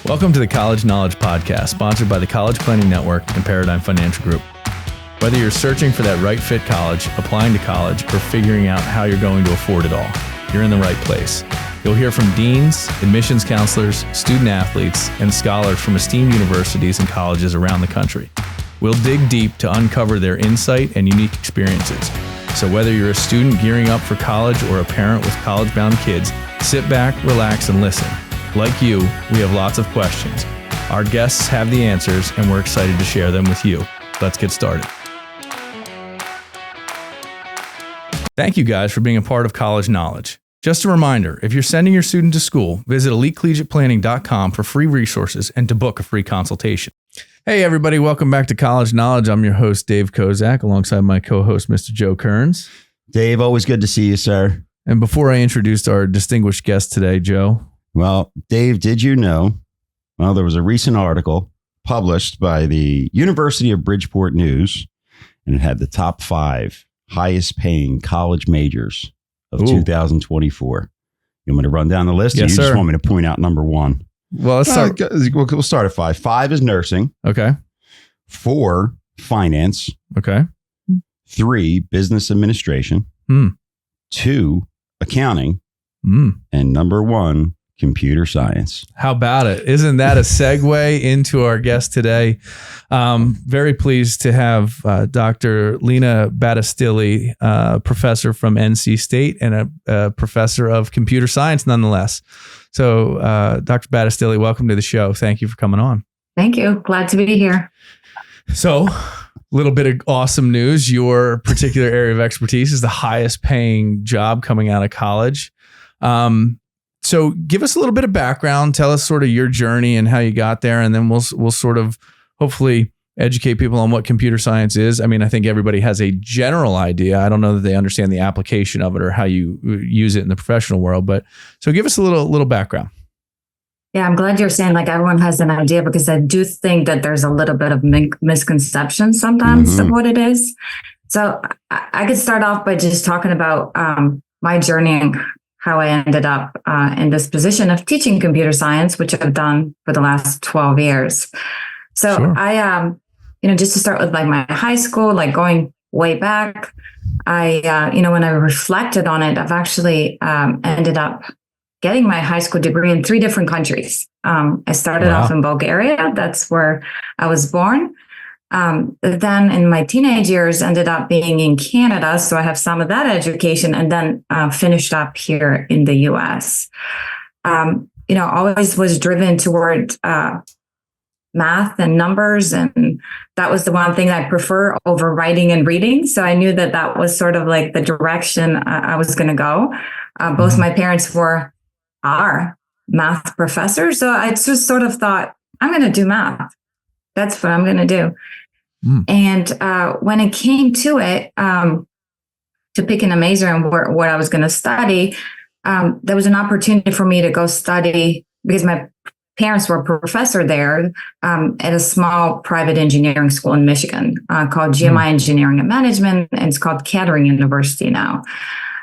Welcome to the College Knowledge Podcast, sponsored by the College Planning Network and Paradigm Financial Group. Whether you're searching for that right fit college, applying to college, or figuring out how you're going to afford it all, you're in the right place. You'll hear from deans, admissions counselors, student athletes, and scholars from esteemed universities and colleges around the country. We'll dig deep to uncover their insight and unique experiences. So whether you're a student gearing up for college or a parent with college-bound kids, sit back, relax, and listen. Like you, we have lots of questions. Our guests have the answers, and we're excited to share them with you. Let's get started. Thank you guys for being a part of College Knowledge. Just a reminder, if you're sending your student to school, visit elitecollegiateplanning.com for free resources and to book a free consultation. Hey everybody, welcome back to College Knowledge. I'm your host, Dave Kozak, alongside my co-host, Mr. Joe Kearns. Dave, always good to see you, sir. And before I introduced our distinguished guest today, Joe. Well, Dave, did you know? Well, there was a recent article published by the University of Bridgeport News, and it had the top 5 highest paying college majors of 2024. You want me to run down the list? Yes, or you sir. just want me to point out number 1? Well, let's start. We'll start at 5. 5 is nursing. Okay. 4, finance. Okay. 3, business administration. 2, accounting. And number 1, computer science. How about it? Isn't that a segue into our guest today? Very pleased to have Dr. Lina Battestilli, professor from NC State and a professor of computer science nonetheless. So Dr. Battestilli, welcome to the show. Thank you for coming on. Thank you. Glad to be here. So a little bit of awesome news. Your particular area of expertise is the highest paying job coming out of college. So give us a little bit of background. Tell us sort of your journey and how you got there. And then we'll sort of hopefully educate people on what computer science is. I mean, I think everybody has a general idea. I don't know that they understand the application of it or how you use it in the professional world. But so give us a little background. Yeah, I'm glad you're saying like everyone has an idea, because I do think that there's a little bit of misconception sometimes of what it is. So I could start off by just talking about my journey and how I ended up in this position of teaching computer science, which I've done for the last 12 years. So sure. I, just to start with like my high school, like going way back, I, when I reflected on it, I've actually ended up getting my high school degree in 3 different countries. I started off in Bulgaria. That's where I was born. Then in my teenage years ended up being in Canada. So I have some of that education, and then finished up here in the US. Always was driven toward math and numbers. And that was the one thing I prefer over writing and reading. So I knew that was sort of like the direction I was going to go. Both my parents are math professors. So I just sort of thought, I'm going to do math. That's what I'm going to do. And when it came to it, to pick a major and what I was going to study, there was an opportunity for me to go study, because my parents were a professor there at a small private engineering school in Michigan called GMI Engineering and Management, and it's called Kettering University now.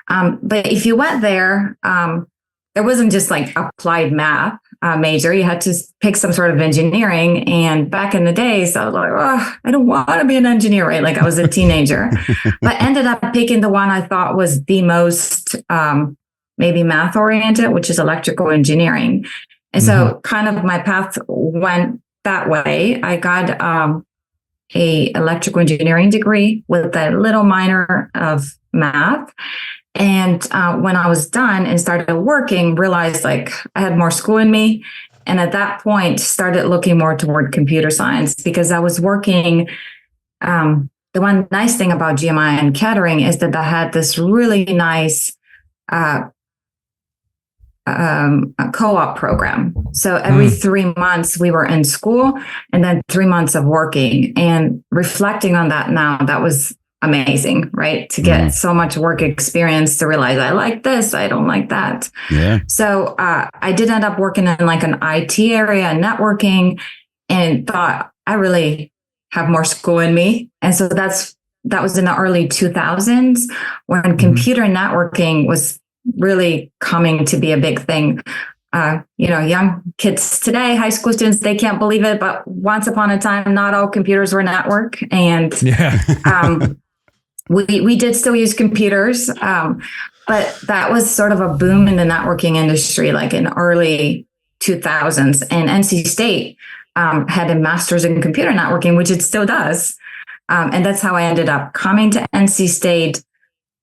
But if you went there, it wasn't just like applied math major. You had to pick some sort of engineering. And back in the days, I was like, oh, I don't want to be an engineer, right? Like I was a teenager, but ended up picking the one I thought was the most maybe math oriented, which is electrical engineering. And so kind of my path went that way. I got a electrical engineering degree with a little minor of math. And when I was done and started working, realized like I had more school in me. And at that point, started looking more toward computer science, because I was working. The one nice thing about GMI and Kettering is that I had this really nice co-op program. So every 3 months we were in school, and then 3 months of working. And reflecting on that now, that was amazing, right? To get so much work experience, to realize I like this, I don't like that. Yeah. So I did end up working in like an IT area, networking, and thought I really have more school in me. And so that was in the early 2000s when computer networking was really coming to be a big thing. young kids today, high school students, they can't believe it, but once upon a time, not all computers were network. And we did still use computers, but that was sort of a boom in the networking industry, like in early 2000s. And NC State had a master's in computer networking, which it still does. And that's how I ended up coming to NC State.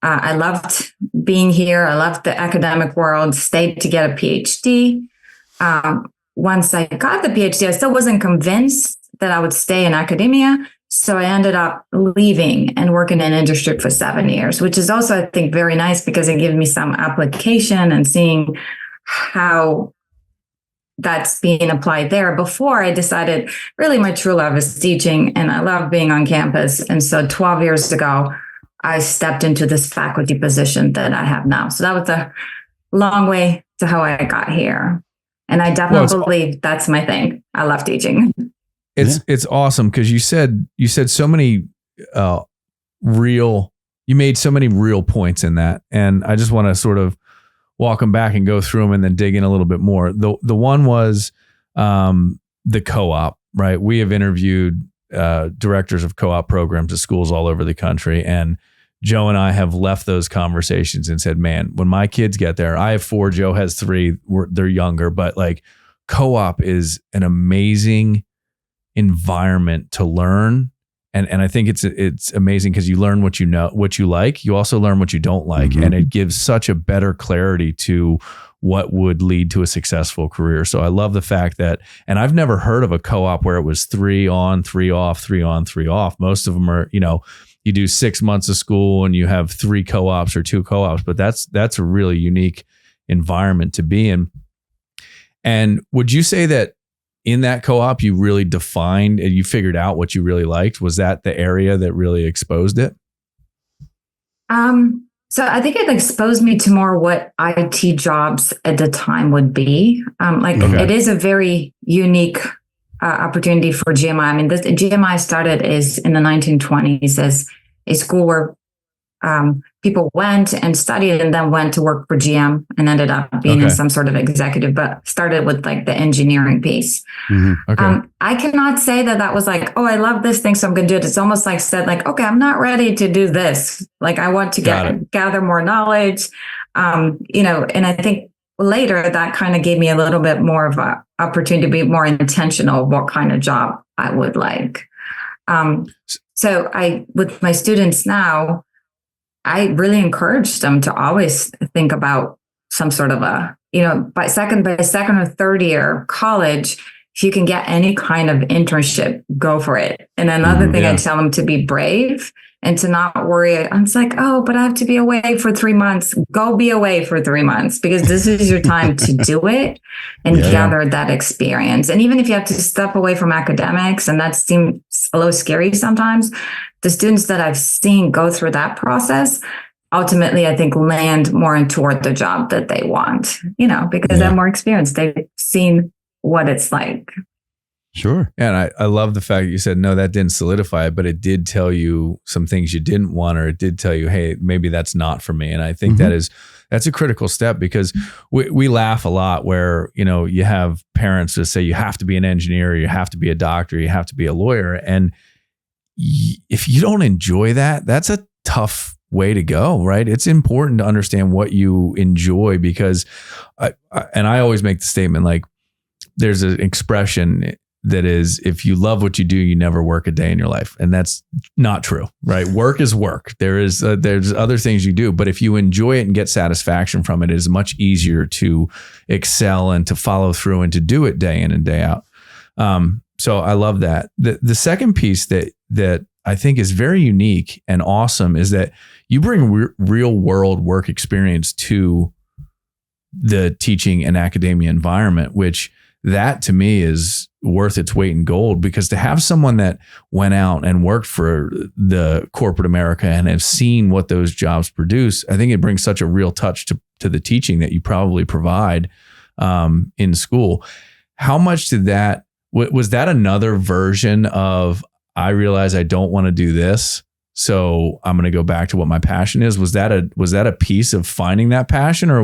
I loved being here. I loved the academic world, stayed to get a PhD. Once I got the PhD, I still wasn't convinced that I would stay in academia. So I ended up leaving and working in industry for 7 years, which is also, I think, very nice because it gives me some application and seeing how that's being applied there. Before I decided really my true love is teaching and I love being on campus. And so 12 years ago, I stepped into this faculty position that I have now. So that was a long way to how I got here. And I definitely believe that's my thing. I love teaching. It's awesome because you said so many you made so many real points in that. And I just want to sort of walk them back and go through them and then dig in a little bit more. The one was the co-op, right? We have interviewed directors of co-op programs at schools all over the country. And Joe and I have left those conversations and said, man, when my kids get there, I have 4, Joe has 3, they're younger, but like co-op is an amazing environment to learn. And I think it's amazing because you learn what you know, what you like. You also learn what you don't like. And it gives such a better clarity to what would lead to a successful career. So I love the fact that, and I've never heard of a co-op where it was 3 on, 3 off, 3 on, 3 off. Most of them are, you do 6 months of school and you have 3 co-ops or 2 co-ops, but that's a really unique environment to be in. And would you say that in that co-op, you really defined and you figured out what you really liked? Was that the area that really exposed it? So I think it exposed me to more what IT jobs at the time would be. It is a very unique opportunity for GMI. I mean, GMI started in the 1920s as a school where people went and studied and then went to work for GM and ended up being in some sort of executive, but started with like the engineering piece. I cannot say that was like, oh, I love this thing, so I'm going to do it. It's almost like said like, okay, I'm not ready to do this. Like I want to gather more knowledge, and I think later that kind of gave me a little bit more of an opportunity to be more intentional of what kind of job I would like. So with my students now, I really encourage them to always think about some sort of by second or third year college, if you can get any kind of internship, go for it. And another thing, I tell them to be brave and to not worry. I'm just like, oh, but I have to be away for 3 months. Go be away for 3 months because this is your time to do it and gather that experience. And even if you have to step away from academics, and that seems a little scary sometimes, the students that I've seen go through that process, ultimately, I think land more toward the job that they want, because they have more experience. They've seen what it's like. Sure. And I love the fact that you said, no, that didn't solidify it, but it did tell you some things you didn't want, or it did tell you, hey, maybe that's not for me. And I think that's a critical step because we laugh a lot where, you have parents that say you have to be an engineer, you have to be a doctor, you have to be a lawyer. And if you don't enjoy that, that's a tough way to go, right? It's important to understand what you enjoy because, I always make the statement, like there's an expression that is, if you love what you do, you never work a day in your life. And that's not true, right? Work is work. There's other things you do, but if you enjoy it and get satisfaction from it, it is much easier to excel and to follow through and to do it day in and day out. So I love that. The second piece that I think is very unique and awesome is that you bring real world work experience to the teaching and academia environment, which that to me is worth its weight in gold, because to have someone that went out and worked for the corporate America and have seen what those jobs produce, I think it brings such a real touch to the teaching that you probably provide in school. How much did that, was that another version of, I realize I don't want to do this, so I'm going to go back to what my passion is? Was that a piece of finding that passion, or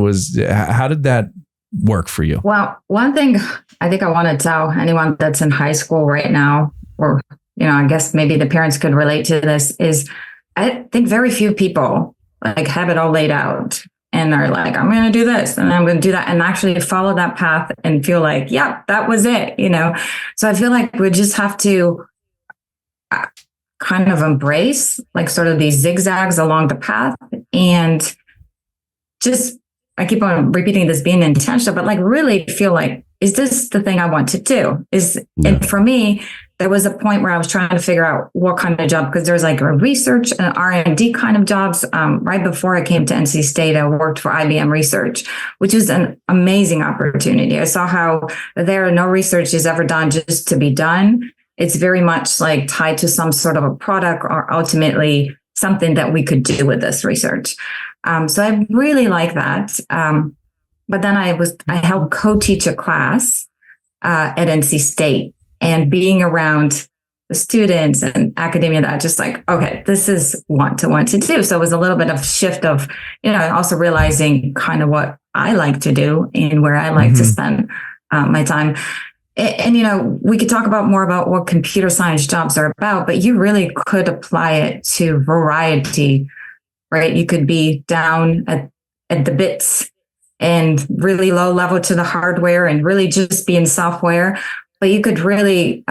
how did that work for you? Well, one thing I think I want to tell anyone that's in high school right now, or, I guess maybe the parents could relate to this, is I think very few people like have it all laid out and are like, I'm going to do this and I'm going to do that, and actually follow that path and feel like, yeah, that was it, So I feel like we just have to kind of embrace like sort of these zigzags along the path, and just, I keep on repeating this, being intentional, but like really feel like, is this the thing I want to do? And for me, there was a point where I was trying to figure out what kind of job, because there's like a research and R&D kind of jobs. Right before I came to NC State, I worked for IBM Research, which was an amazing opportunity. I saw how there no research is ever done just to be done. It's very much like tied to some sort of a product, or ultimately something that we could do with this research. So I really like that. But then I helped co-teach a class at NC State, and being around the students and academia, that just like, okay, this is want to do. So it was a little bit of shift of, also realizing kind of what I like to do and where I like to spend my time. And, we could talk more about what computer science jobs are about, but you really could apply it to variety, right? You could be down at the bits and really low level to the hardware and really just be in software, but you could really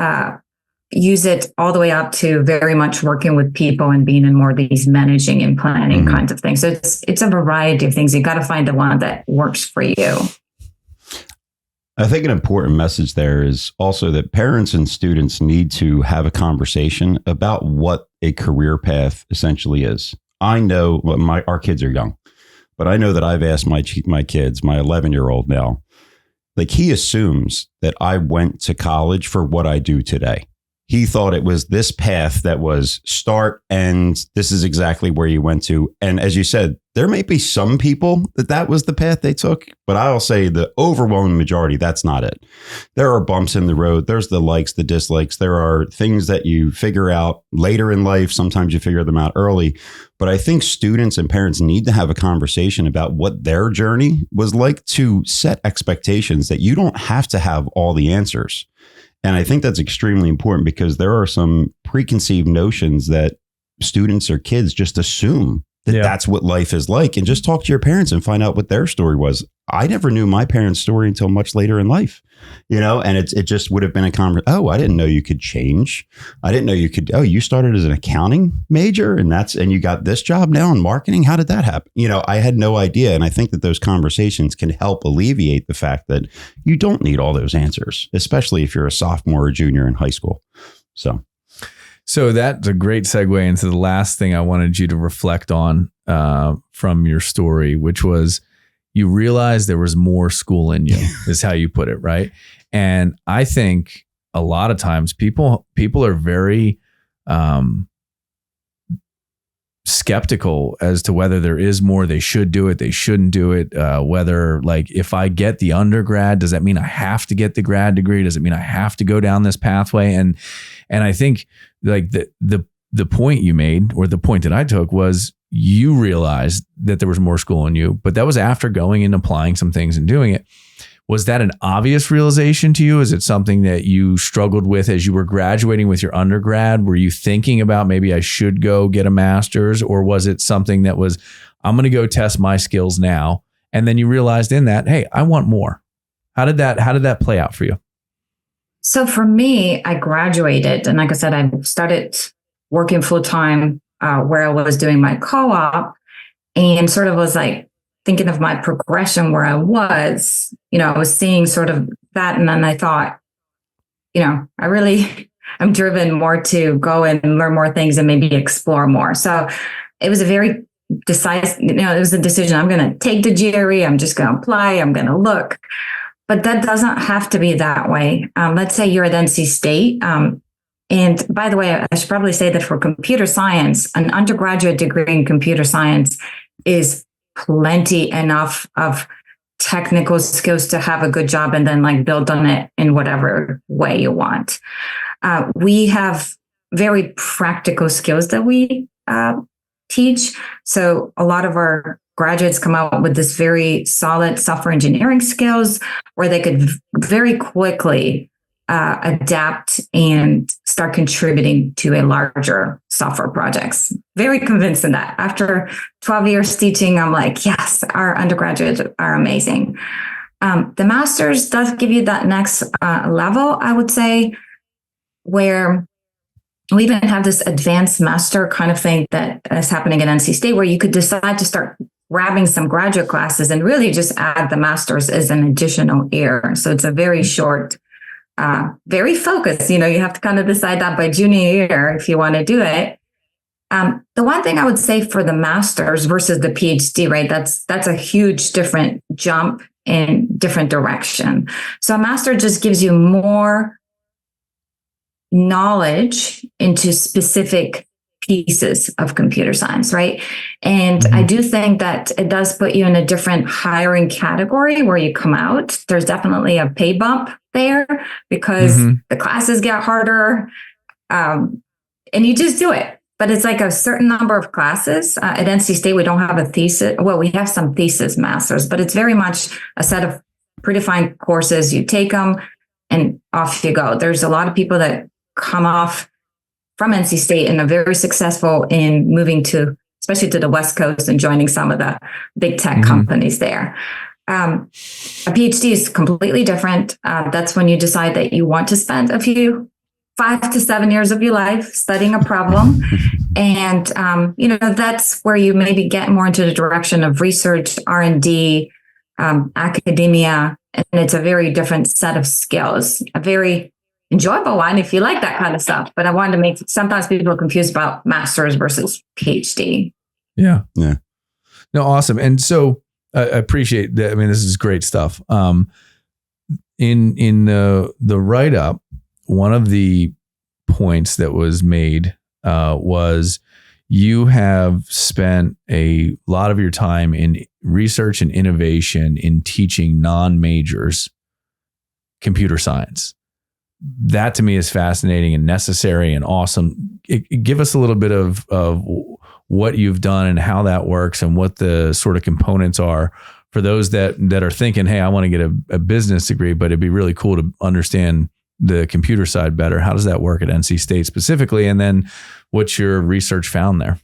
use it all the way up to very much working with people and being in more of these managing and planning kinds of things. So it's a variety of things. You got to find the one that works for you. I think an important message there is also that parents and students need to have a conversation about what a career path essentially is. I know our kids are young, but I know that I've asked my kids, my 11-year-old now, like, he assumes that I went to college for what I do today. He thought it was this path that was start and this is exactly where you went to. And as you said, there may be some people that was the path they took, but I'll say the overwhelming majority, that's not it. There are bumps in the road. There's the likes, the dislikes. There are things that you figure out later in life. Sometimes you figure them out early. But I think students and parents need to have a conversation about what their journey was like, to set expectations that you don't have to have all the answers. And I think that's extremely important, because there are some preconceived notions that students or kids just assume that that's what life is like. And just talk to your parents and find out what their story was. I never knew my parents' story until much later in life, and it just would have been a conversation. Oh, I didn't know you could change. I didn't know you could. Oh, you started as an accounting major and you got this job now in marketing. How did that happen? I had no idea. And I think that those conversations can help alleviate the fact that you don't need all those answers, especially if you're a sophomore or junior in high school. So that's a great segue into the last thing I wanted you to reflect on from your story, which was you realized there was more school in you, is how you put it, right? And I think a lot of times people are very skeptical as to whether there is more. They should do it, they shouldn't do it. Whether, like, if I get the undergrad, does that mean I have to get the grad degree? Does it mean I have to go down this pathway? And I think like the point you made, or the point that I took, was you realized that there was more school in you, but that was after going and applying some things and doing it. Was that an obvious realization to you? Is it something that you struggled with as you were graduating with your undergrad? Were you thinking about, maybe I should go get a master's? Or was it something that was, I'm going to go test my skills now, and then you realized in that, hey, I want more? How did that play out for you? So for me, I graduated, and like I said, I started working full time where I was doing my co-op, and sort of was like thinking of my progression where I was. I was seeing sort of that, and then I thought, I'm driven more to go and learn more things and maybe explore more. So it was a very decisive, it was a decision. I'm going to take the GRE. I'm just going to apply. I'm going to look. But that doesn't have to be that way. Let's say you're at NC State. And by the way, I should probably say that for computer science, an undergraduate degree in computer science is plenty enough of technical skills to have a good job and then like build on it in whatever way you want. We have very practical skills that we teach. So a lot of our graduates come out with this very solid software engineering skills where they could very quickly adapt and start contributing to a larger software projects. Very convinced in that. After 12 years teaching, I'm like, yes, our undergraduates are amazing. The master's does give you that next level, I would say, where we even have this advanced master kind of thing that is happening at NC State, where you could decide to start grabbing some graduate classes and really just add the master's as an additional year. So it's a very short, very focused. You have to kind of decide that by junior year if you want to do it. The one thing I would say for the master's versus the PhD, right? That's a huge different jump in different direction. So a master just gives you more knowledge into specific pieces of computer science, right? And I do think that it does put you in a different hiring category where you come out. There's definitely a pay bump there because the classes get harder, and you just do it. But it's like a certain number of classes. At NC State, we don't have a thesis. Well, we have some thesis masters, but it's very much a set of predefined courses. You take them and off you go. There's a lot of people that come off from NC State and are very successful in moving to, especially to the West Coast and joining some of the big tech companies there. A PhD is completely different. That's when you decide that you want to spend 5 to 7 years of your life studying a problem. And, that's where you maybe get more into the direction of research, R&D, academia. And it's a very different set of skills, a very enjoyable one if you like that kind of stuff. But I wanted to make, sometimes people are confused about master's versus PhD. Yeah. Yeah. No, awesome. And so I appreciate that. I mean, this is great stuff. In the write-up, one of the points that was made was you have spent a lot of your time in research and innovation in teaching non-majors computer science. That to me is fascinating and necessary and awesome. Give us a little bit of what you've done and how that works and what the sort of components are for those that are thinking, hey, I want to get a business degree, but it'd be really cool to understand the computer side better. How does that work at NC State specifically? And then what's your research found there?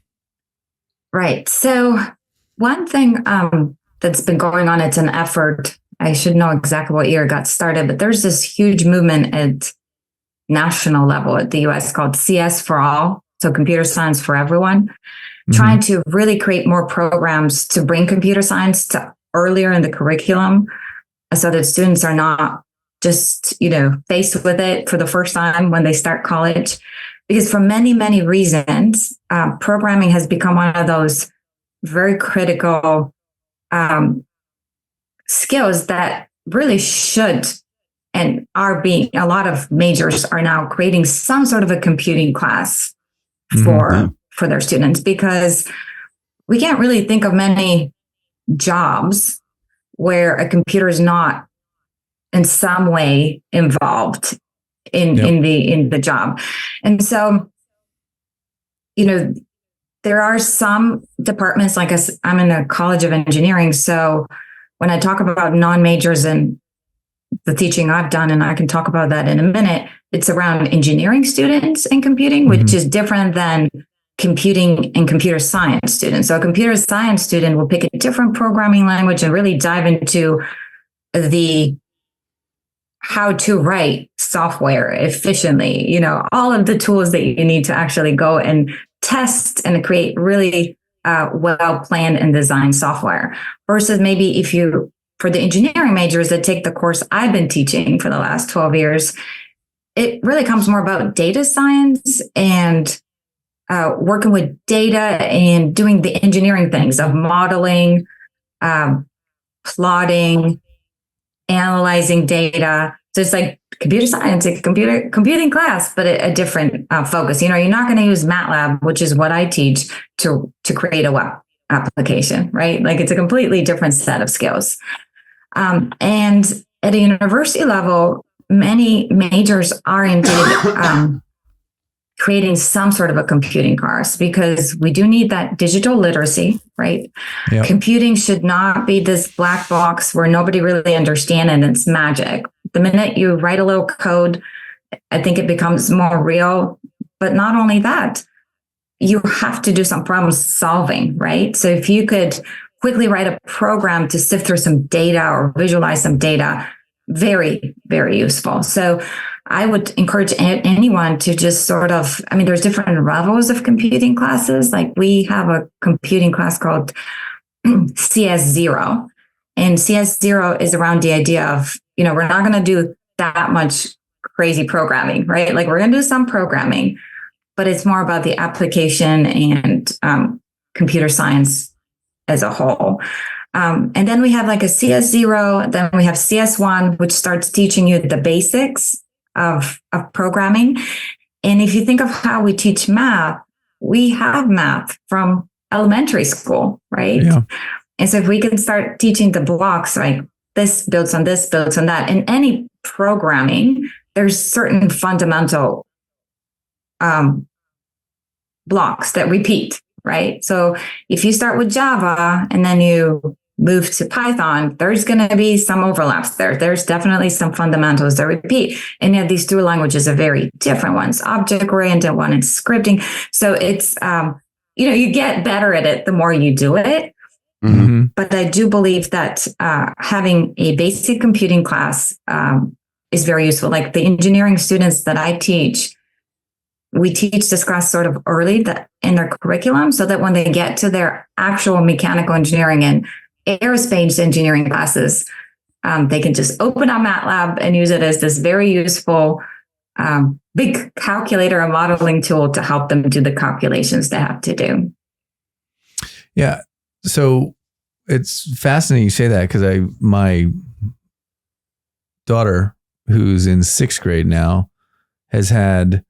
Right. So one thing that's been going on, it's an effort. I should know exactly what year it got started, but there's this huge movement at national level at the US called CS for All. So computer science for everyone, trying to really create more programs to bring computer science to earlier in the curriculum so that students are not just, faced with it for the first time when they start college. Because for many, many reasons, programming has become one of those very critical skills that really should and are being, a lot of majors are now creating some sort of a computing class for their students, because we can't really think of many jobs where a computer is not in some way involved in the job. And so, there are some departments, like I'm in a college of engineering. So when I talk about non-majors and the teaching I've done, and I can talk about that in a minute, it's around engineering students and computing, which is different than computing and computer science students. So a computer science student will pick a different programming language and really dive into the how to write software efficiently, all of the tools that you need to actually go and test and create really well-planned and designed software. Versus maybe for the engineering majors that take the course I've been teaching for the last 12 years, it really comes more about data science and working with data and doing the engineering things of modeling, plotting, analyzing data. So it's like computer science, a computing class, but a different focus. You're not going to use MATLAB, which is what I teach, to create a web application, right? Like it's a completely different set of skills. And at a university level, many majors are indeed creating some sort of a computing course, because we do need that digital literacy, right? Yep. Computing should not be this black box where nobody really understands and it's magic. The minute you write a little code, I think it becomes more real. But not only that, you have to do some problem solving, right? So if you could quickly write a program to sift through some data or visualize some data, very, very useful. So I would encourage anyone to just sort of, I mean, there's different levels of computing classes. Like we have a computing class called CS0. And CS0 is around the idea of, we're not going to do that much crazy programming, right? Like we're going to do some programming, but it's more about the application and computer science as a whole. And then we have like a CS0, then we have CS1, which starts teaching you the basics of programming. And if you think of how we teach math, we have math from elementary school, right? Yeah. And so if we can start teaching the blocks, like this builds on this, builds on that, in any programming, there's certain fundamental blocks that repeat, right? So if you start with Java and then you move to Python, there's going to be some overlaps there. There's definitely some fundamentals that repeat. And yet these two languages are very different ones, object-oriented, one is scripting. So it's, you get better at it the more you do it. Mm-hmm. But I do believe that having a basic computing class is very useful. Like the engineering students that I teach, we teach this class sort of early in their curriculum so that when they get to their actual mechanical engineering and aerospace engineering classes, they can just open up MATLAB and use it as this very useful big calculator and modeling tool to help them do the calculations they have to do. Yeah. So it's fascinating you say that, because my daughter, who's in 6th grade now, has had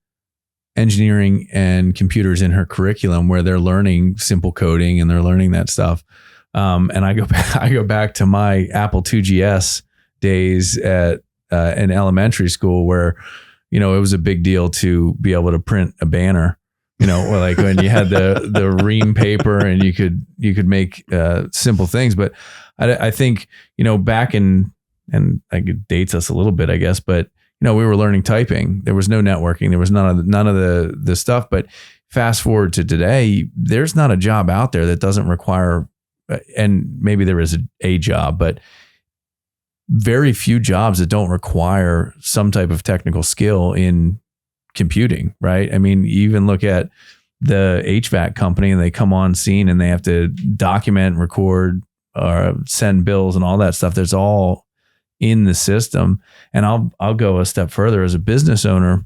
engineering and computers in her curriculum where they're learning simple coding and they're learning that stuff. And I go back to my Apple IIgs days at in elementary school where, it was a big deal to be able to print a banner, or like when you had the ream paper and you could make simple things. But I think, back in, and it dates us a little bit, I guess, but we were learning typing. There was no networking. There was none of the stuff. But fast forward to today, there's not a job out there that doesn't require, and maybe there is a job, but very few jobs that don't require some type of technical skill in computing, right? I mean, you even look at the HVAC company and they come on scene and they have to document, record, or send bills and all that stuff. There's all in the system. And I'll go a step further as a business owner.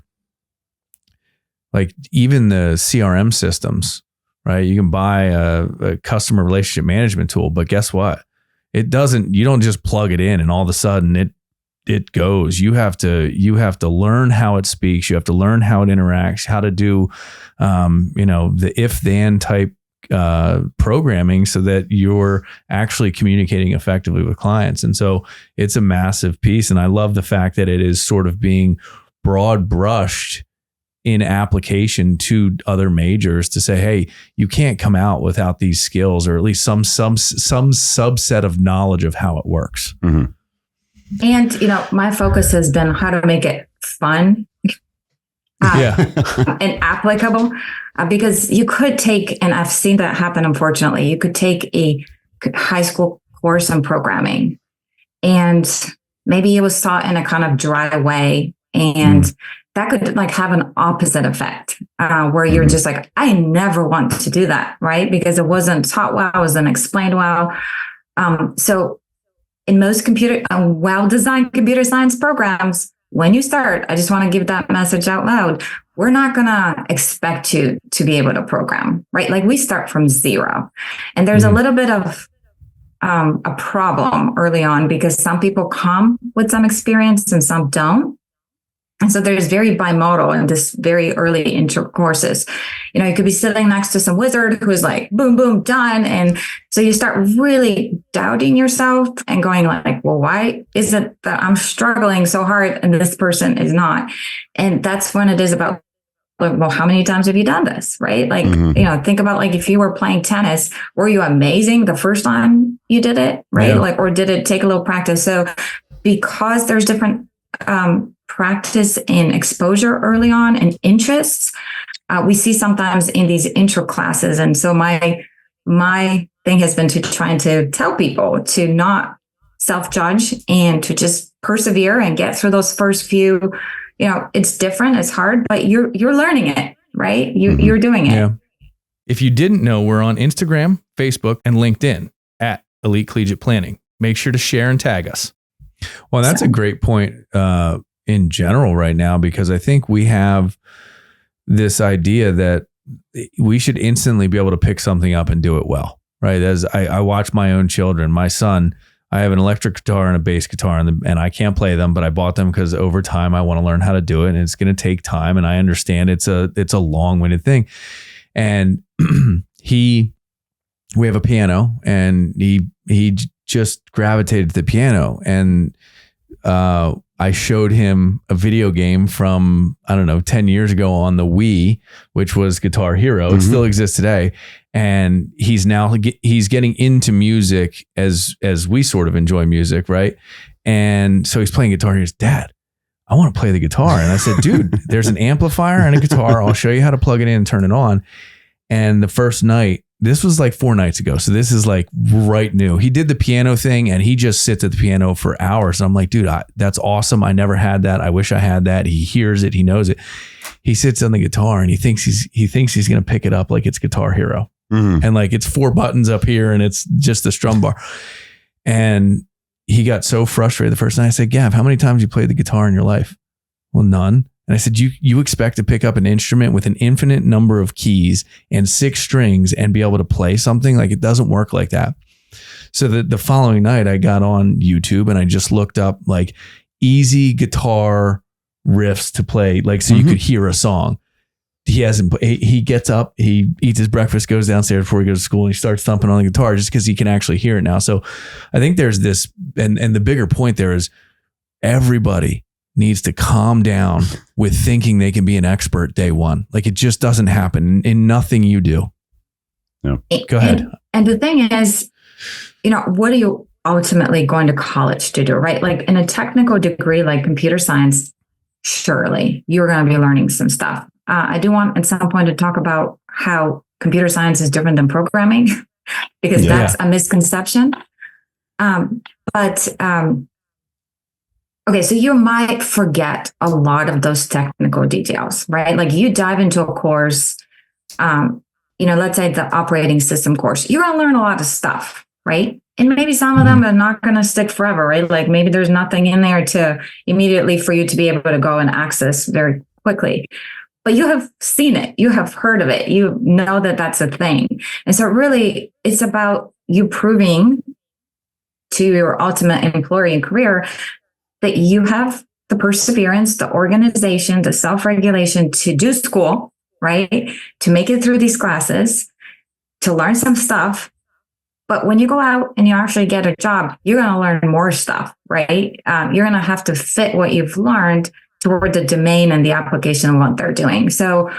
Like even the CRM systems, right? You can buy a customer relationship management tool, but guess what? You don't just plug it in and all of a sudden it goes. You have to learn how it speaks. You have to learn how it interacts, how to do, the if then type programming so that you're actually communicating effectively with clients. And so it's a massive piece. And I love the fact that it is sort of being broad brushed in application to other majors to say, hey, you can't come out without these skills, or at least some subset of knowledge of how it works. Mm-hmm. And, my focus has been how to make it fun and applicable, because you could take, and I've seen that happen, unfortunately, you could take a high school course on programming and maybe it was taught in a kind of dry way. And that could like have an opposite effect where you're just like, I never want to do that, right? Because it wasn't taught well, it wasn't explained well. So in most well-designed computer science programs, when you start, I just want to give that message out loud. We're not going to expect you to be able to program, right? Like we start from zero. And there's a little bit of a problem early on because some people come with some experience and some don't. And so there's very bimodal in this very early intro courses. You could be sitting next to some wizard who's like, boom, boom, done. And so you start really doubting yourself and going like, well, why is it that I'm struggling so hard and this person is not? And that's when it is about like, well, how many times have you done this? Right. Like, think about like if you were playing tennis, were you amazing the first time you did it? Right. Yeah. Like, or did it take a little practice? So because there's different practice and exposure early on and interests, we see sometimes in these intro classes. And so my thing has been to trying to tell people to not self-judge and to just persevere and get through those first few. It's different, it's hard, but you're learning it, right? You're doing it. Yeah. If you didn't know, we're on Instagram, Facebook, and LinkedIn at Elite Collegiate Planning. Make sure to share and tag us. Well, that's a great point in general right now, because I think we have this idea that we should instantly be able to pick something up and do it well, right? As I watch my own children, my son, I have an electric guitar and a bass guitar, and I can't play them, but I bought them because over time I want to learn how to do it, and it's going to take time. And I understand it's a long-winded thing. And we have a piano, and he just gravitated to the piano, and I showed him a video game from, 10 years ago on the Wii, which was Guitar Hero. It still exists today. And he's getting into music as we sort of enjoy music. Right. And so he's playing guitar. He goes, Dad, I want to play the guitar. And I said, dude, there's an amplifier and a guitar. I'll show you how to plug it in and turn it on. And the first night, this was like 4 nights ago. So this is like right new. He did the piano thing and he just sits at the piano for hours. And I'm like, dude, that's awesome. I never had that. I wish I had that. He hears it. He knows it. He sits on the guitar and he thinks he's going to pick it up like it's Guitar Hero. And like it's 4 buttons up here and it's just the strum bar. And he got so frustrated the first night. I said, Gav, how many times you played the guitar in your life? Well, none. And I said, you expect to pick up an instrument with an infinite number of keys and 6 strings and be able to play something? Like, it doesn't work like that. So the following night I got on YouTube and I just looked up like easy guitar riffs to play, like, so you could hear a song. He gets up, he eats his breakfast, goes downstairs before he goes to school, and he starts thumping on the guitar just because he can actually hear it now. So I think there's this, and the bigger point there is everybody needs to calm down with thinking they can be an expert day one. Like, it just doesn't happen in nothing you do. Yeah. Go ahead. And the thing is, what are you ultimately going to college to do, right? Like in a technical degree, like computer science, surely you're going to be learning some stuff. I do want at some point to talk about how computer science is different than programming because that's a misconception. Okay, so you might forget a lot of those technical details, right? Like you dive into a course, let's say the operating system course, you're going to learn a lot of stuff, right? And maybe some of them are not going to stick forever, right? Like maybe there's nothing in there to immediately for you to be able to go and access very quickly. But you have seen it, you have heard of it, you know that that's a thing. And so really it's about you proving to your ultimate employer and career that you have the perseverance, the organization, the self-regulation to do school, right? To make it through these classes, to learn some stuff. But when you go out and you actually get a job, you're going to learn more stuff, right? You're going to have to fit what you've learned toward the domain and the application of what they're doing. So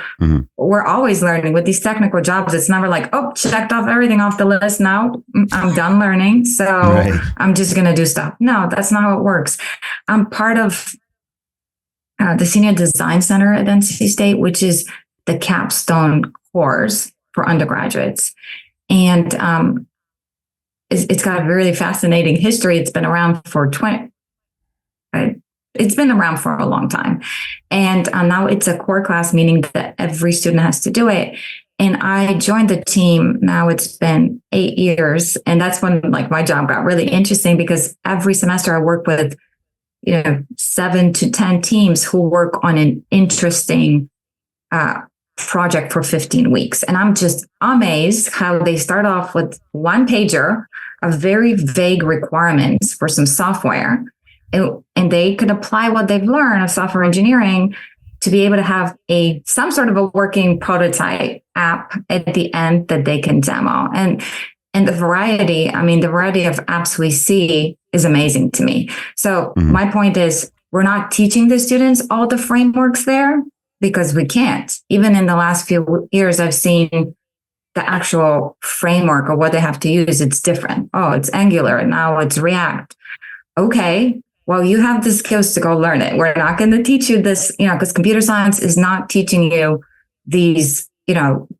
we're always learning with these technical jobs. It's never like, oh, checked off everything off the list. Now I'm done learning. So I'm just going to do stuff. No, that's not how it works. I'm part of the Senior Design Center at NC State, which is the capstone course for undergraduates. And it's got a really fascinating history. It's been around for it's been around for a long time. And now it's a core class, meaning that every student has to do it. And I joined the team. Now it's been 8 years. And that's when like my job got really interesting because every semester I work with, 7 to 10 teams who work on an interesting project for 15 weeks. And I'm just amazed how they start off with one pager of very vague requirements for some software. And they could apply what they've learned of software engineering to be able to have some sort of a working prototype app at the end that they can demo. And the variety of apps we see is amazing to me. So my point is, we're not teaching the students all the frameworks there, because we can't. Even in the last few years, I've seen the actual framework of what they have to use. It's different. Oh, it's Angular. Now it's React. Okay, well, you have the skills to go learn it. We're not going to teach you this, because computer science is not teaching you these,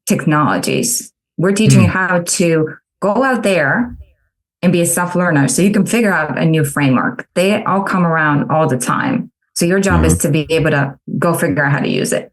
technologies. We're teaching you how to go out there and be a self-learner so you can figure out a new framework. They all come around all the time. So your job is to be able to go figure out how to use it.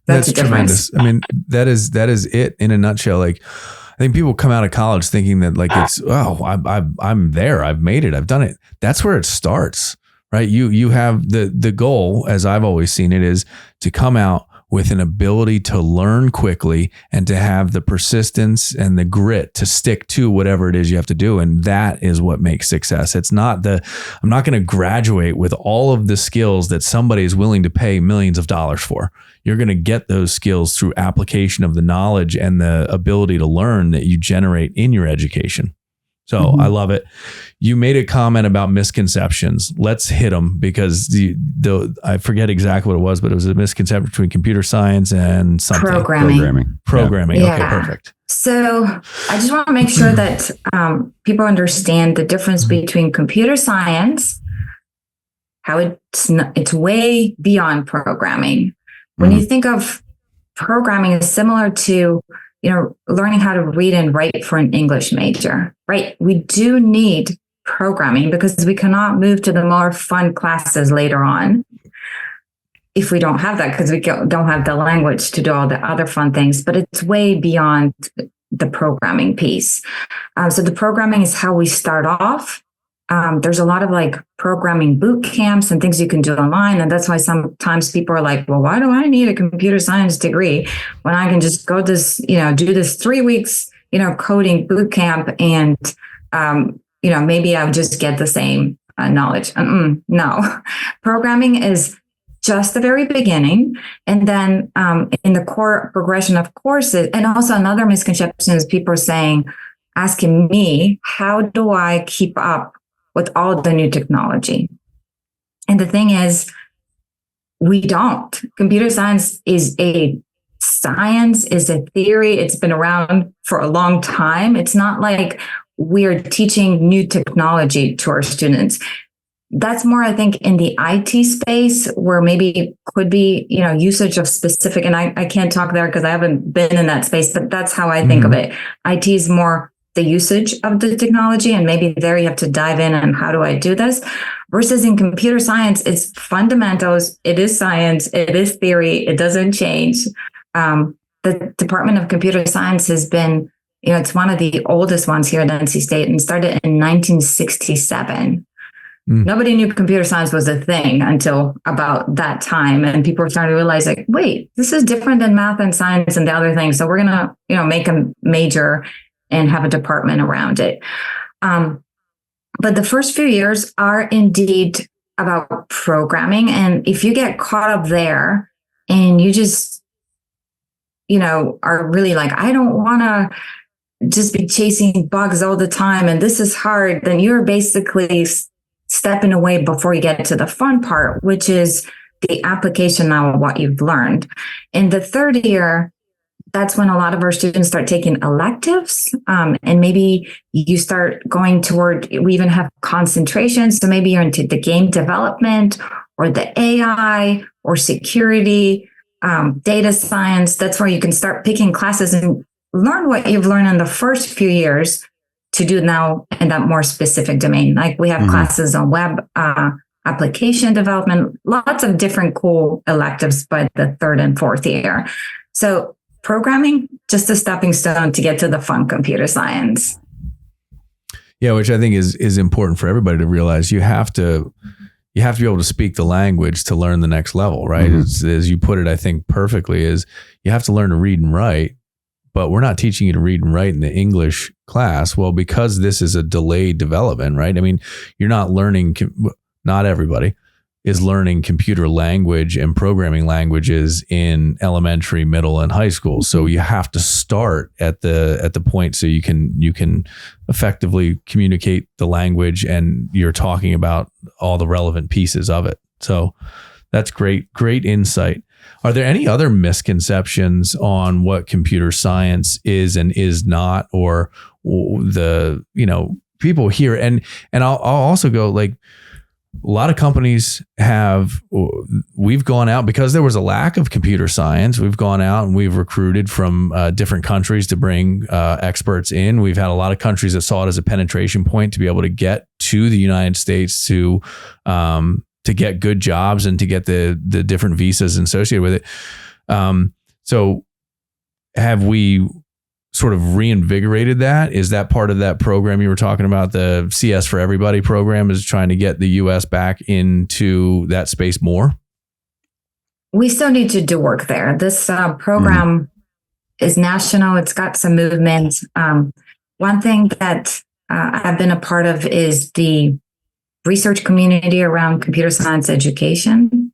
That's tremendous. I mean, that is it in a nutshell. Like, I think people come out of college thinking that like it's, I'm there, I've made it, I've done it. That's where it starts, right? You have the goal, as I've always seen it, is to come out with an ability to learn quickly and to have the persistence and the grit to stick to whatever it is you have to do. And that is what makes success. It's not I'm not going to graduate with all of the skills that somebody is willing to pay millions of dollars for. You're going to get those skills through application of the knowledge and the ability to learn that you generate in your education. So I love it. You made a comment about misconceptions. Let's hit them, because I forget exactly what it was, but it was a misconception between computer science and something. Programming. Yeah. Okay, perfect. So I just want to make sure that people understand the difference between computer science, how it's way beyond programming. When you think of programming, is similar to learning how to read and write for an English major, right? We do need programming because we cannot move to the more fun classes later on if we don't have that, because we don't have the language to do all the other fun things. But it's way beyond the programming piece. So the programming is how we start off. There's a lot of like programming boot camps and things you can do online. And that's why sometimes people are like, well, why do I need a computer science degree when I can just go do this 3 weeks, coding boot camp and, maybe I'll just get the same knowledge. No, programming is just the very beginning. And then in the core progression of courses, and also another misconception is people are asking me, how do I keep up with all the new technology? And the thing is, we don't. Computer science is a theory. It's been around for a long time. It's not like we're teaching new technology to our students. That's more, I think, in the IT space, where maybe could be, usage of specific, and I can't talk there because I haven't been in that space, but that's how I think of it. IT is more the usage of the technology, and maybe there you have to dive in on how do I do this, versus in computer science, it's fundamentals, it is science, it is theory, it doesn't change. The Department of Computer Science has been, it's one of the oldest ones here at NC State and started in 1967. Nobody knew computer science was a thing until about that time. And people were starting to realize, like, wait, this is different than math and science and the other things. So we're going to, make a major and have a department around it. But the first few years are indeed about programming. And if you get caught up there and you just, are really like, I don't want to just be chasing bugs all the time, and this is hard, then you're basically stepping away before you get to the fun part, which is the application now of what you've learned. In the third year, that's when a lot of our students start taking electives, and maybe you start going toward, we even have concentrations. So maybe you're into the game development or the AI or security, data science. That's where you can start picking classes and learn what you've learned in the first few years to do now in that more specific domain. Like we have classes on web application development, lots of different cool electives by the third and fourth year. So programming, just a stepping stone to get to the fun computer science. Yeah, which I think is important for everybody to realize. You have to be able to speak the language to learn the next level, right? As you put it, I think perfectly, is you have to learn to read and write, but we're not teaching you to read and write in the English class. Well, because this is a delayed development, right? I mean, you're not learning, not everybody is learning computer language and programming languages in elementary, middle, and high school. So you have to start at the point so you can effectively communicate the language, and you're talking about all the relevant pieces of it. So that's great insight. Are there any other misconceptions on what computer science is and is not, or the, people here? And I'll also go, like, a lot of companies we've gone out because there was a lack of computer science. We've gone out and we've recruited from different countries to bring experts in. We've had a lot of countries that saw it as a penetration point to be able to get to the United States to get good jobs and to get the different visas associated with it. So have we sort of reinvigorated that? Is that part of that program you were talking about? The CS for Everybody program is trying to get the U.S. back into that space more? We still need to do work there. This program is national. It's got some movement. One thing that I've been a part of is the research community around computer science education.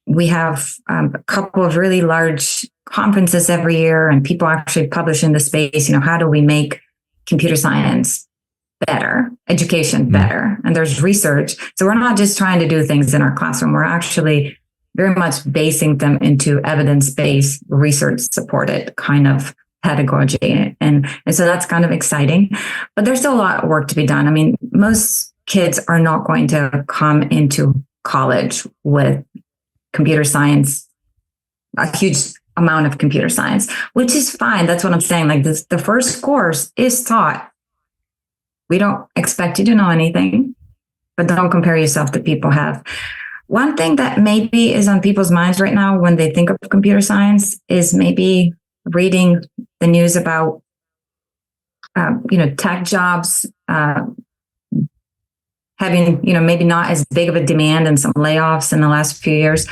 We have a couple of really large conferences every year, and people actually publish in the space, how do we make computer science better, education better? And there's research. So we're not just trying to do things in our classroom. We're actually very much basing them into evidence-based, research-supported kind of pedagogy. And so that's kind of exciting. But there's still a lot of work to be done. I mean, most kids are not going to come into college with computer science, a huge amount of computer science, which is fine. That's what I'm saying. Like the first course is taught. We don't expect you to know anything, but don't compare yourself to people have. One thing that maybe is on people's minds right now when they think of computer science is maybe reading the news about, tech jobs, having, maybe not as big of a demand and some layoffs in the last few years.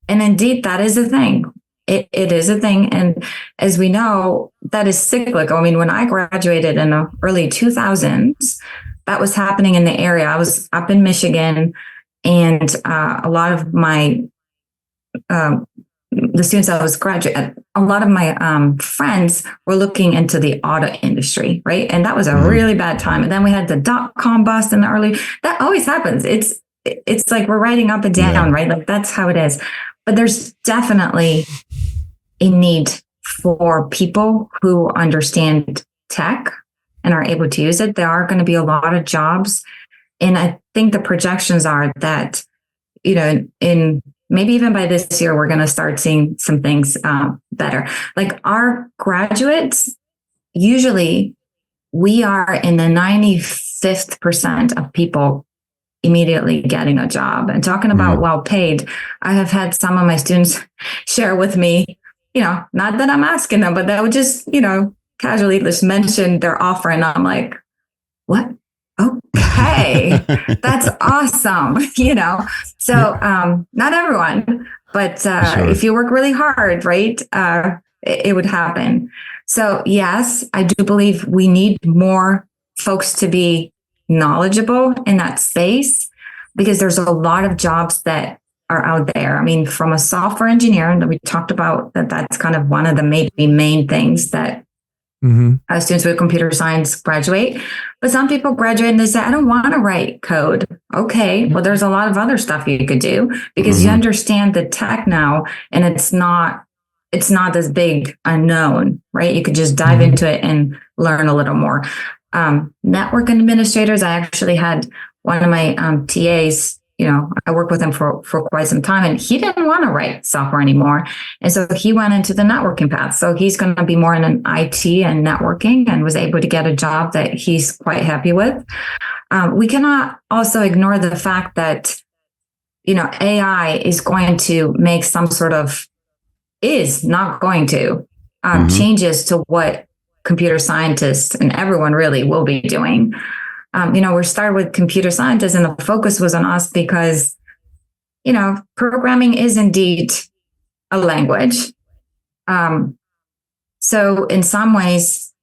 And indeed, that is a thing. It is a thing. And as we know, that is cyclical. I mean, when I graduated in the early 2000s, that was happening in the area. I was up in Michigan, and a lot of my, the students I was graduating, a lot of my friends were looking into the auto industry, right? And that was a really bad time. And then we had the dot-com bust in the early, that always happens. It's like we're riding up and down, right? Like that's how it is. But there's definitely a need for people who understand tech and are able to use it. There are going to be a lot of jobs. And I think the projections are that, in maybe even by this year, we're going to start seeing some things better. Like our graduates, usually we are in the 95th percent of people immediately getting a job. And talking about well paid, I have had some of my students share with me, not that I'm asking them, but they would just, casually just mention their offer. And I'm like, what? Okay, that's awesome. So not everyone, but if you work really hard, right, it would happen. So yes, I do believe we need more folks to be knowledgeable in that space, because there's a lot of jobs that are out there. I mean, from a software engineer, and we talked about that's kind of one of the maybe main things that students with computer science graduate. But some people graduate and they say, I don't want to write code. Okay, well, there's a lot of other stuff you could do because you understand the tech now, and it's not this big unknown, right? You could just dive into it and learn a little more. Network administrators, I actually had one of my TAs, I worked with him for quite some time, and he didn't want to write software anymore. And so he went into the networking path. So he's going to be more in an IT and networking, and was able to get a job that he's quite happy with. We cannot also ignore the fact that, AI is going to make is not going to changes to what computer scientists and everyone really will be doing. We started with computer scientists, and the focus was on us because, programming is indeed a language. So in some ways,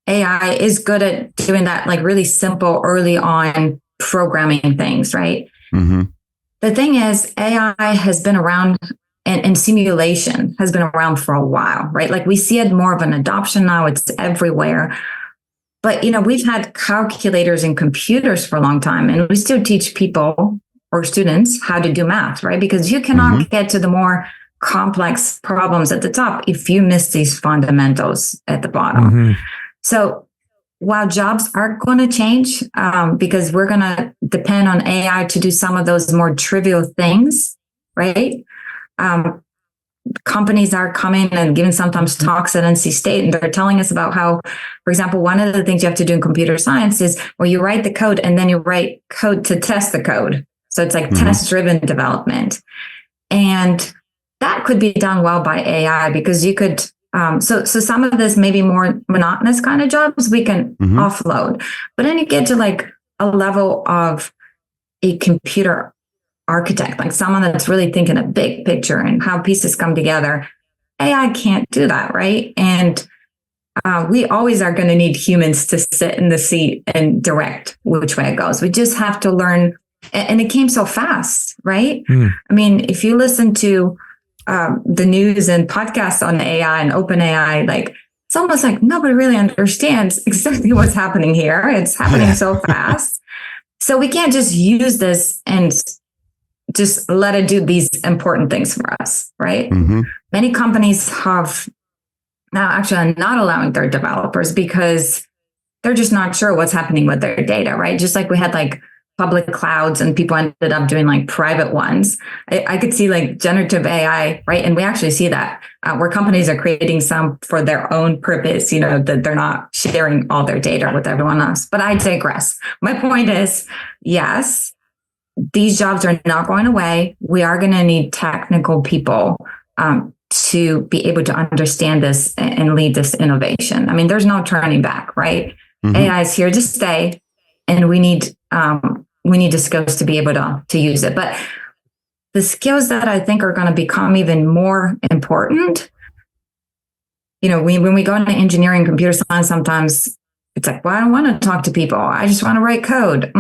AI is good at doing that, like really simple early on programming things, right? The thing is, AI has been around, and simulation has been around for a while, right? Like we see it more of an adoption now. It's everywhere. But, we've had calculators and computers for a long time, and we still teach people, or students how to do math, right? Because you cannot get to the more complex problems at the top if you miss these fundamentals at the bottom. So while jobs are going to change, because we're going to depend on AI to do some of those more trivial things, right? Companies are coming and giving sometimes talks at NC State, and they're telling us about how, for example, one of the things you have to do in computer science is where you write the code and then you write code to test the code. So it's like test-driven development. And that could be done well by AI because you could, so some of this maybe more monotonous kind of jobs we can offload. But then you get to like a level of a computer architect, like someone that's really thinking a big picture and how pieces come together. AI can't do that, right? And we always are going to need humans to sit in the seat and direct which way it goes. We just have to learn. And it came so fast, right? I mean, if you listen to the news and podcasts on AI and OpenAI, like it's almost like nobody really understands exactly what's happening here. It's happening so fast. So we can't just use this and just let it do these important things for us, right? Many companies have now actually not allowing their developers because they're just not sure what's happening with their data, right? Just like we had like public clouds and people ended up doing like private ones. I could see like generative AI, right? And we actually see that where companies are creating some for their own purpose, you know, that they're not sharing all their data with everyone else. But I digress. My point is, yes, these jobs are not going away. We are going to need technical people to be able to understand this and lead this innovation. I mean, there's no turning back, right? AI is here to stay, and we need the skills to be able to use it. But the skills that I think are going to become even more important, you know, when we go into engineering, computer science, sometimes it's like, well, I don't want to talk to people. I just want to write code.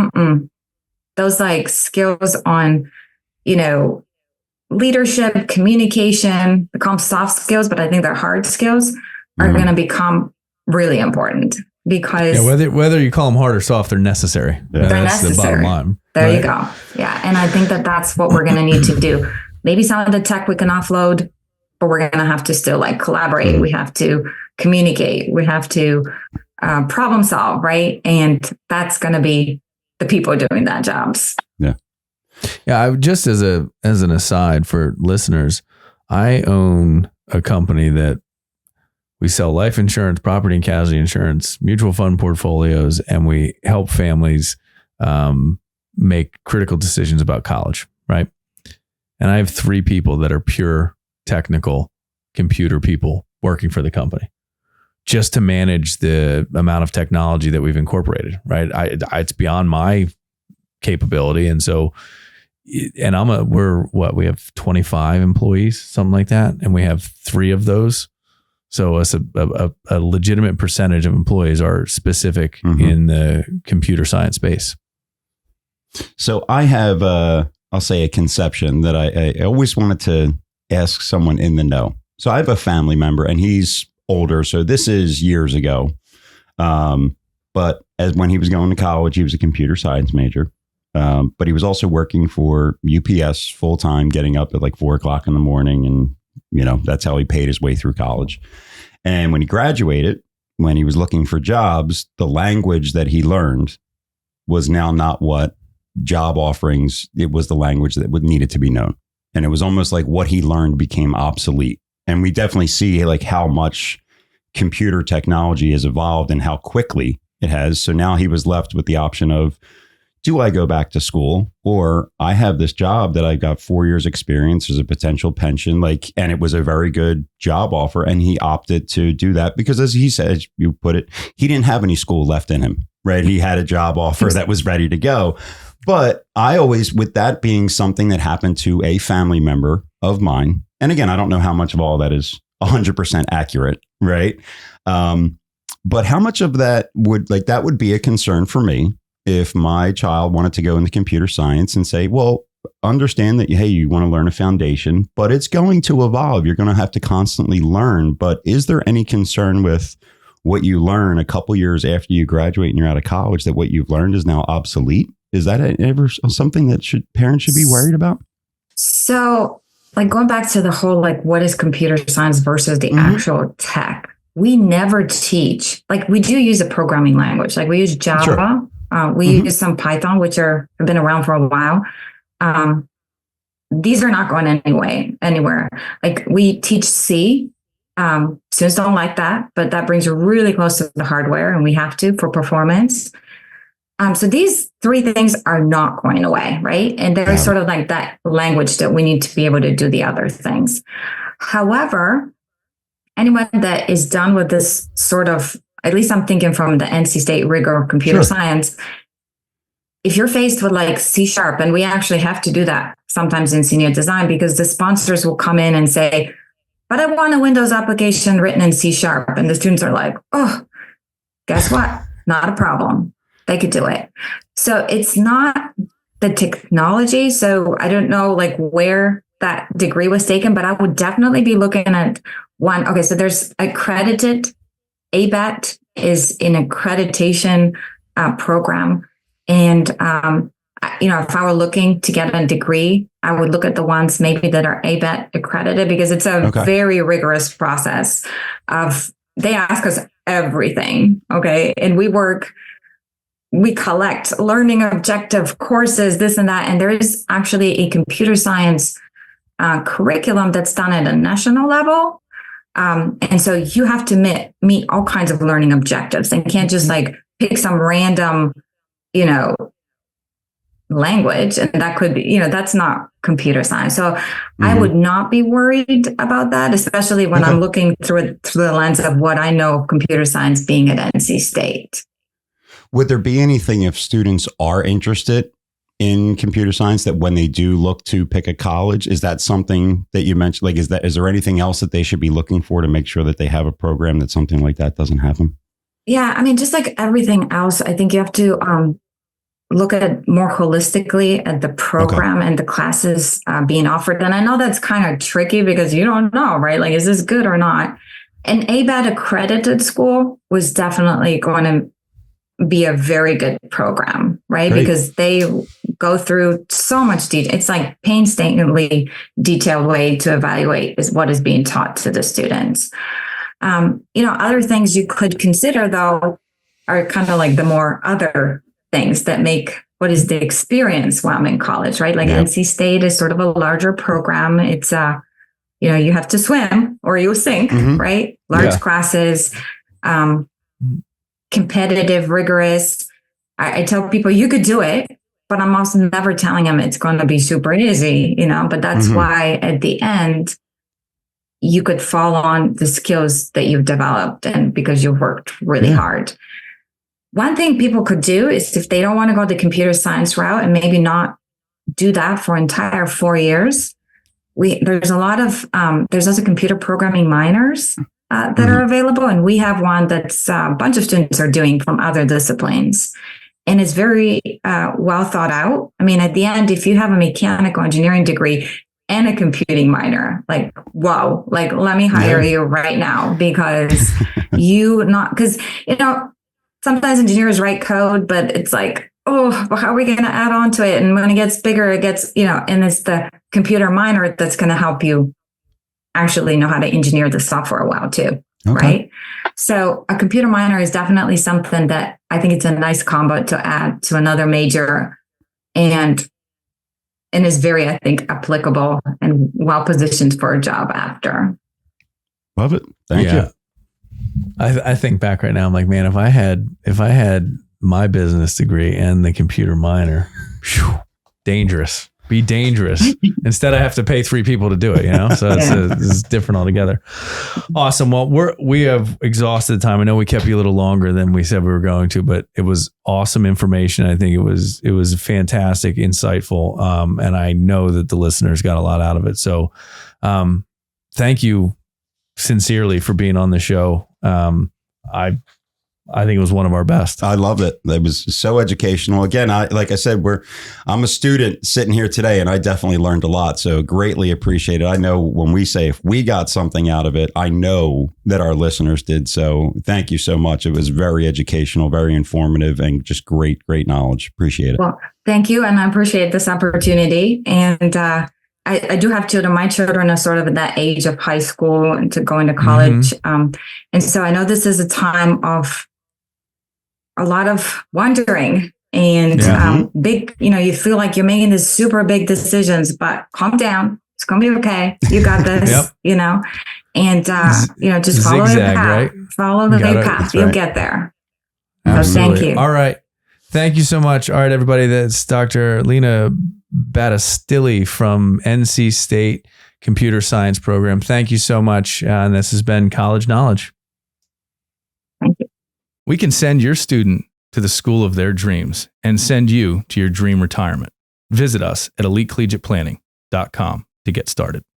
Those like skills on, you know, leadership, communication, become soft skills, but I think they're hard skills are going to become really important because whether you call them hard or soft, they're necessary. They're that's necessary. The bottom line. There you go. Yeah. And I think that that's what we're going to need to do. Maybe some of the tech we can offload, but we're going to have to still like collaborate. We have to communicate. We have to problem solve, right? And that's going to be the people doing that jobs. Yeah. Just as an aside for listeners, I own a company that we sell life insurance, property and casualty insurance, mutual fund portfolios, and we help families make critical decisions about college, right? And I have 3 people that are pure technical computer people working for the company just to manage the amount of technology that we've incorporated, right? It's beyond my capability. And so, and we have 25 employees, something like that. And we have 3 of those. So a legitimate percentage of employees are specific in the computer science space. So I have, I'll say a conception that I always wanted to ask someone in the know. So I have a family member and he's older. So this is years ago. But when he was going to college, he was a computer science major. But he was also working for UPS full time, getting up at like 4 o'clock in the morning. And, you know, that's how he paid his way through college. And when he graduated, when he was looking for jobs, the language that he learned was now not what job offerings, it was the language that needed to be known. And it was almost like what he learned became obsolete. And we definitely see like how much computer technology has evolved and how quickly it has. So now he was left with the option of, do I go back to school, or I have this job that I got 4 years experience as a potential pension, and it was a very good job offer. And he opted to do that because, as he said, you put it, he didn't have any school left in him, right? He had a job offer that was ready to go. But I always, with that being something that happened to a family member of mine, and again, I don't know how much of all that is 100% accurate, right? But how much of that would be a concern for me if my child wanted to go into computer science and say, well, understand that, hey, you want to learn a foundation, but it's going to evolve. You're going to have to constantly learn. But is there any concern with what you learn a couple years after you graduate and you're out of college that what you've learned is now obsolete? Is that ever something that parents should be worried about? So, like going back to the whole, like, what is computer science versus the actual tech? We never teach, like, we do use a programming language. Like we use Java. Sure. We use some Python, which have been around for a while. These are not going anywhere. Like we teach C. Students don't like that, but that brings you really close to the hardware, and we have to for performance. So these three things are not going away, right? And they're sort of like that language that we need to be able to do the other things. However, anyone that is done with this sort of, at least I'm thinking from the NC State rigor of computer science, if you're faced with like C#, and we actually have to do that sometimes in senior design because the sponsors will come in and say, but I want a Windows application written in C#. And the students are like, oh, guess what? Not a problem. They could do it. So it's not the technology. So I don't know like where that degree was taken, but I would definitely be looking at one. Okay, so there's accredited. ABET is an accreditation program. And, if I were looking to get a degree, I would look at the ones maybe that are ABET accredited because it's a very rigorous process they ask us everything. Okay. And we collect learning objective courses, this and that. And there is actually a computer science curriculum that's done at a national level. And so you have to meet all kinds of learning objectives and can't just like pick some random, language. And that could be, that's not computer science. So I would not be worried about that, especially when I'm looking through the lens of what I know of computer science being at NC State. Would there be anything if students are interested in computer science that when they do look to pick a college, is that something that you mentioned? Like, is there anything else that they should be looking for to make sure that they have a program that something like that doesn't happen? Yeah. I mean, just like everything else, I think you have to look at it more holistically at the program and the classes being offered. And I know that's kind of tricky because you don't know, right? Like, is this good or not? An ABET accredited school was definitely going to be a very good program, right? Great. Because they go through so much detail. It's like painstakingly detailed way to evaluate is what is being taught to the students. Other things you could consider though are kind of like the more other things that make what is the experience while I'm in college, right? Like NC State is sort of a larger program. It's you have to swim or you'll sink, right? Large classes, competitive, rigorous. I tell people you could do it, but I'm also never telling them it's going to be super easy, but that's why at the end, you could fall on the skills that you've developed and because you've worked really hard. One thing people could do is if they don't want to go the computer science route and maybe not do that for entire 4 years, there's a lot of, there's also computer programming minors that are available. And we have one that's a bunch of students are doing from other disciplines. And it's very well thought out. I mean, at the end, if you have a mechanical engineering degree and a computing minor, like, whoa, like, let me hire you right now because sometimes engineers write code, but it's like, oh, well, how are we going to add on to it? And when it gets bigger, it gets, and it's the computer minor that's going to help you actually know how to engineer the software well too, right? So a computer minor is definitely something that I think it's a nice combo to add to another major and is very, I think, applicable and well positioned for a job after. Love it. Thank you. I think back right now, I'm like, man, if I had my business degree and the computer minor, dangerous. Be dangerous. Instead, I have to pay 3 people to do it, So it's different altogether. Awesome. Well, we have exhausted the time. I know we kept you a little longer than we said we were going to, but it was awesome information. I think it was fantastic, insightful, and I know that the listeners got a lot out of it. So, thank you sincerely for being on the show. I think it was one of our best. I loved it. It was so educational. Again, like I said, I'm a student sitting here today, and I definitely learned a lot. So greatly appreciate it. I know when we say if we got something out of it, I know that our listeners did. So thank you so much. It was very educational, very informative, and just great knowledge. Appreciate it. Well, thank you. And I appreciate this opportunity. And I do have children. My children are sort of at that age of high school and to going to college. And so I know this is a time of a lot of wondering and big, you feel like you're making these super big decisions, but calm down. It's going to be okay. You got this, and, just follow the path. Right? Follow the path. You'll get there. Absolutely. So thank you. All right. Thank you so much. All right, everybody. That's Dr. Lina Battestilli from NC State Computer Science Program. Thank you so much. And this has been College Knowledge. Thank you. We can send your student to the school of their dreams and send you to your dream retirement. Visit us at elitecollegiateplanning.com to get started.